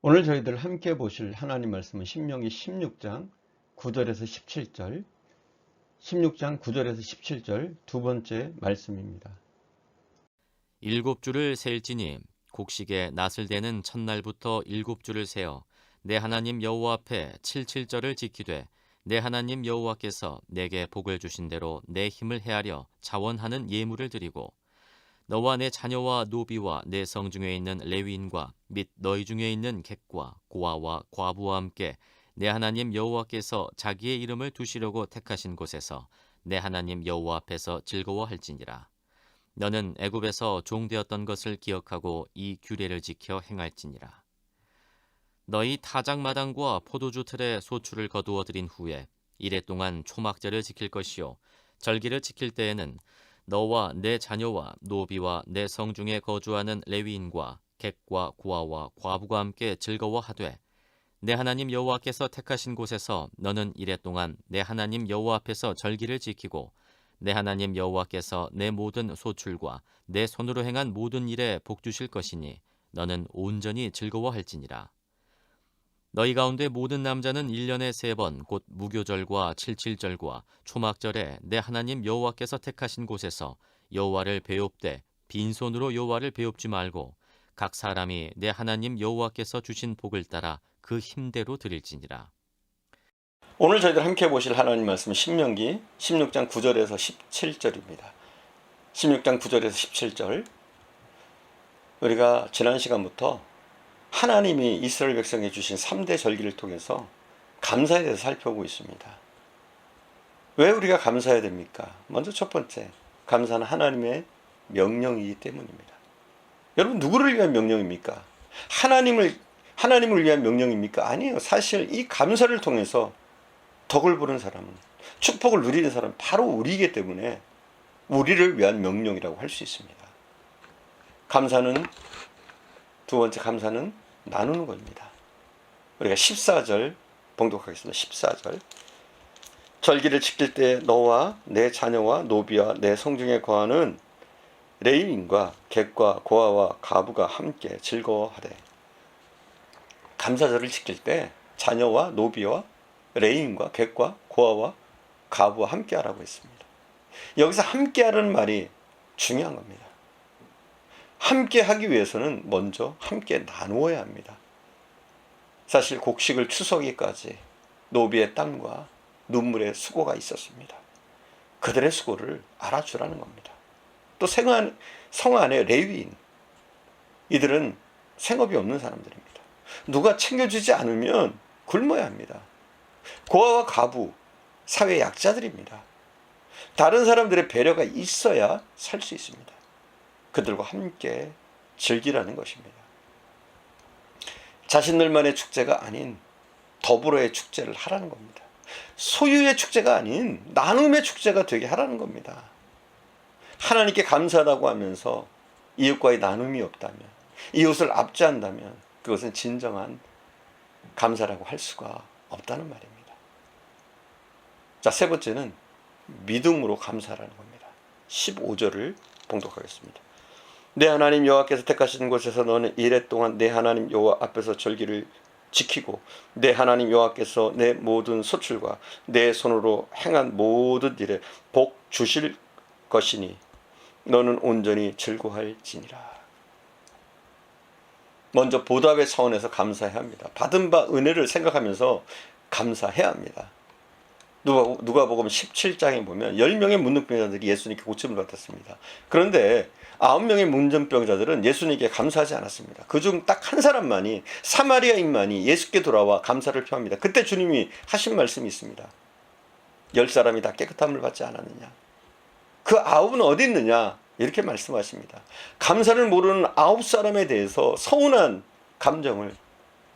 오늘 저희들 함께 보실 하나님 말씀은 신명기 16장 9절에서 17절, 16장 9절에서 17절 두 번째 말씀입니다. 일곱 줄을 셀지니 곡식에 낫을 대는 첫날부터 일곱 줄을 세어 내 하나님 여호와 앞에 칠칠절을 지키되 내 하나님 여호와께서 내게 복을 주신 대로 내 힘을 헤아려 자원하는 예물을 드리고 너와 내 자녀와 노비와 내 성중에 있는 레위인과 및 너희 중에 있는 객과 고아와 과부와 함께 내 하나님 여호와께서 자기의 이름을 두시려고 택하신 곳에서 내 하나님 여호와 앞에서 즐거워할지니라. 너는 애굽에서 종되었던 것을 기억하고 이 규례를 지켜 행할지니라. 너희 타작마당과 포도주 틀에 소출을 거두어 들인 후에 이레 동안 초막절을 지킬 것이요 절기를 지킬 때에는 너와 내 자녀와 노비와 내 성중에 거주하는 레위인과 객과 고아와 과부가 함께 즐거워하되 내 하나님 여호와께서 택하신 곳에서 너는 이레 동안 내 하나님 여호와 앞에서 절기를 지키고 내 하나님 여호와께서 내 모든 소출과 내 손으로 행한 모든 일에 복 주실 것이니 너는 온전히 즐거워할지니라. 너희 가운데 모든 남자는 1년에 3번 곧 무교절과 칠칠절과 초막절에 내 하나님 여호와께서 택하신 곳에서 여호와를 배웁되 빈손으로 여호와를 배웁지 말고 각 사람이 내 하나님 여호와께서 주신 복을 따라 그 힘대로 드릴지니라. 오늘 저희들 함께 보실 하나님 말씀은 신명기 16장 9절에서 17절입니다. 16장 9절에서 17절, 우리가 지난 시간부터 하나님이 이스라엘 백성에 주신 3대 절기를 통해서 감사에 대해서 살펴보고 있습니다. 왜 우리가 감사해야 됩니까? 먼저 첫 번째, 감사는 하나님의 명령이기 때문입니다. 여러분, 누구를 위한 명령입니까? 하나님을 위한 명령입니까? 아니에요. 사실 이 감사를 통해서 덕을 보는 사람은, 축복을 누리는 사람은 바로 우리이기 때문에 우리를 위한 명령이라고 할 수 있습니다. 감사는, 두 번째 감사는 나누는 겁니다. 우리가 14절 봉독하겠습니다. 14절. 절기를 지킬 때 너와 내 자녀와 노비와 내 성중에 거하는 레위인과 객과 고아와 과부가 함께 즐거워하되. 감사절을 지킬 때 자녀와 노비와 레위인과 객과 고아와 과부와 함께 하라고 했습니다. 여기서 함께 하라는 말이 중요한 겁니다. 함께 하기 위해서는 먼저 함께 나누어야 합니다. 사실 곡식을 추수하기까지 노비의 땀과 눈물의 수고가 있었습니다. 그들의 수고를 알아주라는 겁니다. 또 성 안의 레위인, 이들은 생업이 없는 사람들입니다. 누가 챙겨주지 않으면 굶어야 합니다. 고아와 과부, 사회 약자들입니다. 다른 사람들의 배려가 있어야 살 수 있습니다. 그들과 함께 즐기라는 것입니다. 자신들만의 축제가 아닌 더불어의 축제를 하라는 겁니다. 소유의 축제가 아닌 나눔의 축제가 되게 하라는 겁니다. 하나님께 감사하다고 하면서 이웃과의 나눔이 없다면, 이웃을 압제한다면 그것은 진정한 감사라고 할 수가 없다는 말입니다. 자, 세 번째는 믿음으로 감사라는 겁니다. 15절을 봉독하겠습니다. 내 하나님 여호와께서 택하신 곳에서 너는 이레 동안 내 하나님 여호와 앞에서 절기를 지키고 내 하나님 여호와께서 내 모든 소출과 내 손으로 행한 모든 일에 복 주실 것이니 너는 온전히 즐거워할지니라. 먼저 보답의 차원에서 감사해야 합니다. 받은 바 은혜를 생각하면서 감사해야 합니다. 누가복음 17장에 보면 10명의 문둥병자들이 예수님께 고침을 받았습니다. 그런데 9명의 문둥병자들은 예수님께 감사하지 않았습니다. 그중 딱 한 사람만이, 사마리아인만이 예수께 돌아와 감사를 표합니다. 그때 주님이 하신 말씀이 있습니다. 10사람이 다 깨끗함을 받지 않았느냐? 그 9은 어디 있느냐? 이렇게 말씀하십니다. 감사를 모르는 9사람에 대해서 서운한 감정을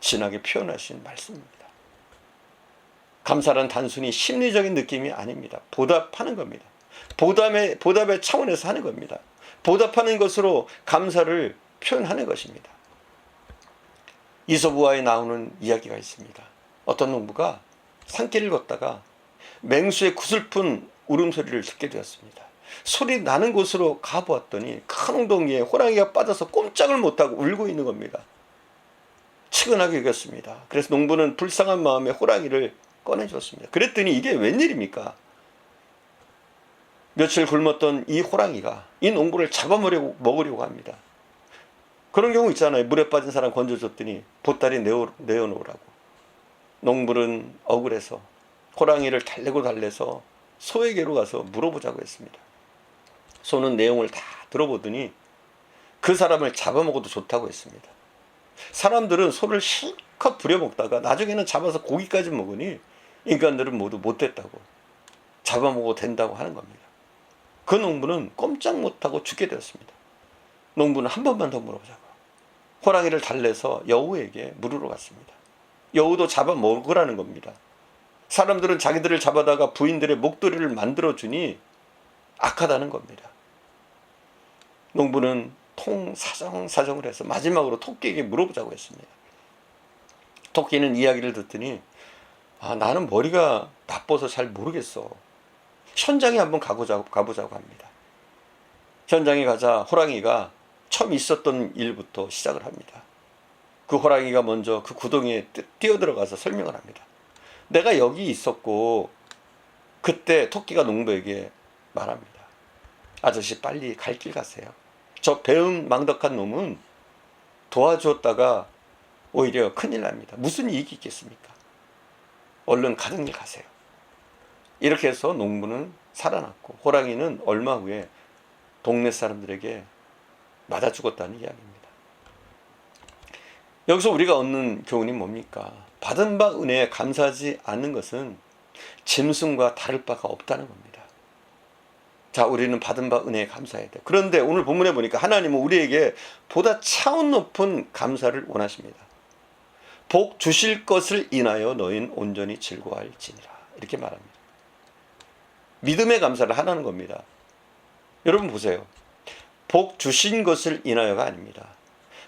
진하게 표현하신 말씀입니다. 감사란 단순히 심리적인 느낌이 아닙니다. 보답하는 겁니다. 보답의 차원에서 하는 겁니다. 보답하는 것으로 감사를 표현하는 것입니다. 이솝우화에 나오는 이야기가 있습니다. 어떤 농부가 산길을 걷다가 맹수의 구슬픈 울음소리를 듣게 되었습니다. 소리 나는 곳으로 가보았더니 큰 웅덩이에 호랑이가 빠져서 꼼짝을 못하고 울고 있는 겁니다. 측은하게 여겼습니다. 그래서 농부는 불쌍한 마음에 호랑이를 꺼내줬습니다. 그랬더니 이게 웬일입니까? 며칠 굶었던 이 호랑이가 이 농부를 잡아먹으려고 합니다. 그런 경우 있잖아요. 물에 빠진 사람 건져줬더니 보따리 내어놓으라고. 농부는 억울해서 호랑이를 달래서 소에게로 가서 물어보자고 했습니다. 소는 내용을 다 들어보더니 그 사람을 잡아먹어도 좋다고 했습니다. 사람들은 소를 실컷 부려먹다가 나중에는 잡아서 고기까지 먹으니 인간들은 모두 못됐다고, 잡아먹어도 된다고 하는 겁니다. 그 농부는 꼼짝 못하고 죽게 되었습니다. 농부는 한 번만 더 물어보자고 호랑이를 달래서 여우에게 물으러 갔습니다. 여우도 잡아먹으라는 겁니다. 사람들은 자기들을 잡아다가 부인들의 목도리를 만들어주니 악하다는 겁니다. 농부는 사정을 해서 마지막으로 토끼에게 물어보자고 했습니다. 토끼는 이야기를 듣더니 나는 머리가 나빠서 잘 모르겠어. 현장에 한번 가보자고 합니다. 현장에 가자 호랑이가 처음 있었던 일부터 시작을 합니다. 그 호랑이가 먼저 그 구덩이에 뛰어들어가서 설명을 합니다. 내가 여기 있었고 그때 토끼가 농부에게 말합니다. 아저씨 빨리 갈 길 가세요. 저 배은망덕한 놈은 도와주었다가 오히려 큰일 납니다. 무슨 이익이 있겠습니까? 얼른 가던 길 가세요. 이렇게 해서 농부는 살아났고 호랑이는 얼마 후에 동네 사람들에게 맞아 죽었다는 이야기입니다. 여기서 우리가 얻는 교훈이 뭡니까? 받은 바 은혜에 감사하지 않는 것은 짐승과 다를 바가 없다는 겁니다. 자, 우리는 받은 바 은혜에 감사해야 돼. 그런데 오늘 본문에 보니까 하나님은 우리에게 보다 차원 높은 감사를 원하십니다. 복 주실 것을 인하여 너희는 온전히 즐거워할지니라. 이렇게 말합니다. 믿음의 감사를 하라는 겁니다. 여러분 보세요. 복 주신 것을 인하여가 아닙니다.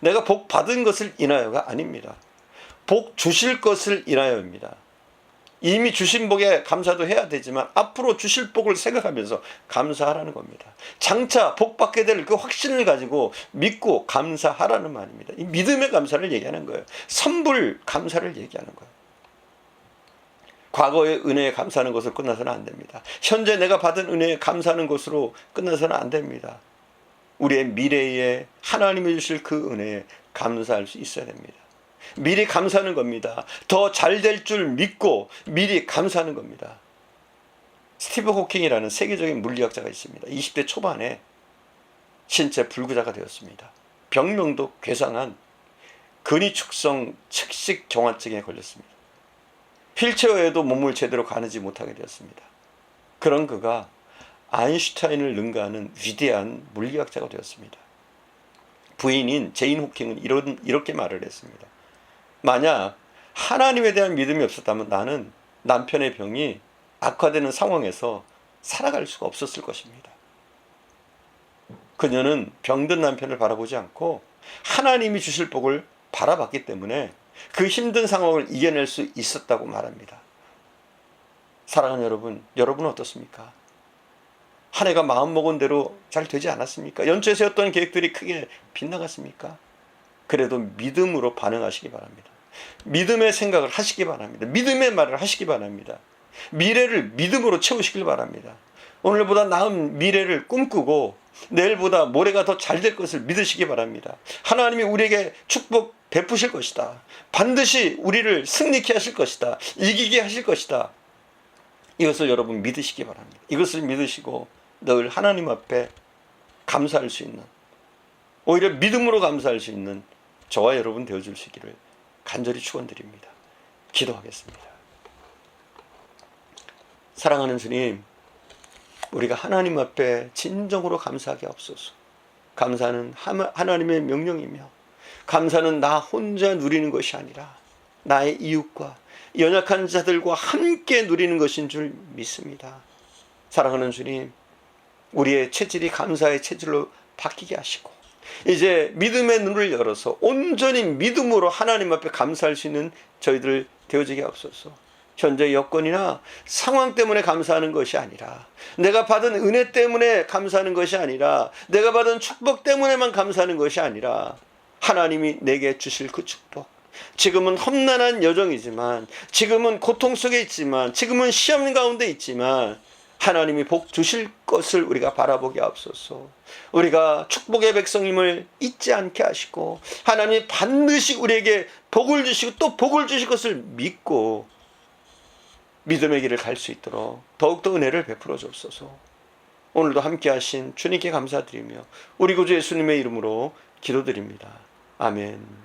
내가 복 받은 것을 인하여가 아닙니다. 복 주실 것을 인하여입니다. 이미 주신 복에 감사도 해야 되지만 앞으로 주실 복을 생각하면서 감사하라는 겁니다. 장차 복 받게 될 그 확신을 가지고 믿고 감사하라는 말입니다. 이 믿음의 감사를 얘기하는 거예요. 선불 감사를 얘기하는 거예요. 과거의 은혜에 감사하는 것으로 끝나서는 안 됩니다. 현재 내가 받은 은혜에 감사하는 것으로 끝나서는 안 됩니다. 우리의 미래에 하나님이 주실 그 은혜에 감사할 수 있어야 됩니다. 미리 감사하는 겁니다. 더 잘 될 줄 믿고 미리 감사하는 겁니다. 스티븐 호킹이라는 세계적인 물리학자가 있습니다. 20대 초반에 신체 불구자가 되었습니다. 병명도 괴상한 근위축성 측식 경화증에 걸렸습니다. 휠체어에도 몸을 제대로 가누지 못하게 되었습니다. 그런 그가 아인슈타인을 능가하는 위대한 물리학자가 되었습니다. 부인인 제인 호킹은 이렇게 말을 했습니다. 만약 하나님에 대한 믿음이 없었다면 나는 남편의 병이 악화되는 상황에서 살아갈 수가 없었을 것입니다. 그녀는 병든 남편을 바라보지 않고 하나님이 주실 복을 바라봤기 때문에 그 힘든 상황을 이겨낼 수 있었다고 말합니다. 사랑하는 여러분, 여러분은 어떻습니까? 한 해가 마음먹은 대로 잘 되지 않았습니까? 연초에 세웠던 계획들이 크게 빗나갔습니까? 그래도 믿음으로 반응하시기 바랍니다. 믿음의 생각을 하시기 바랍니다. 믿음의 말을 하시기 바랍니다. 미래를 믿음으로 채우시길 바랍니다. 오늘보다 나은 미래를 꿈꾸고 내일보다 모레가 더 잘 될 것을 믿으시기 바랍니다. 하나님이 우리에게 축복 베푸실 것이다. 반드시 우리를 승리케 하실 것이다. 이기게 하실 것이다. 이것을 여러분 믿으시기 바랍니다. 이것을 믿으시고 늘 하나님 앞에 감사할 수 있는, 오히려 믿음으로 감사할 수 있는 저와 여러분 되어주시기를 간절히 축원드립니다. 기도하겠습니다. 사랑하는 주님, 우리가 하나님 앞에 진정으로 감사하게 하옵소서. 감사는 하나님의 명령이며 감사는 나 혼자 누리는 것이 아니라 나의 이웃과 연약한 자들과 함께 누리는 것인 줄 믿습니다. 사랑하는 주님, 우리의 체질이 감사의 체질로 바뀌게 하시고 이제 믿음의 눈을 열어서 온전히 믿음으로 하나님 앞에 감사할 수 있는 저희들 되어지게 하옵소서. 현재 여건이나 상황 때문에 감사하는 것이 아니라, 내가 받은 은혜 때문에 감사하는 것이 아니라, 내가 받은 축복 때문에만 감사하는 것이 아니라 하나님이 내게 주실 그 축복, 지금은 험난한 여정이지만, 지금은 고통 속에 있지만, 지금은 시험 가운데 있지만 하나님이 복 주실 것을 우리가 바라보게 하옵소서. 우리가 축복의 백성임을 잊지 않게 하시고, 하나님이 반드시 우리에게 복을 주시고 또 복을 주실 것을 믿고 믿음의 길을 갈 수 있도록 더욱더 은혜를 베풀어 주옵소서. 오늘도 함께 하신 주님께 감사드리며 우리 구주 예수님의 이름으로 기도드립니다. 아멘.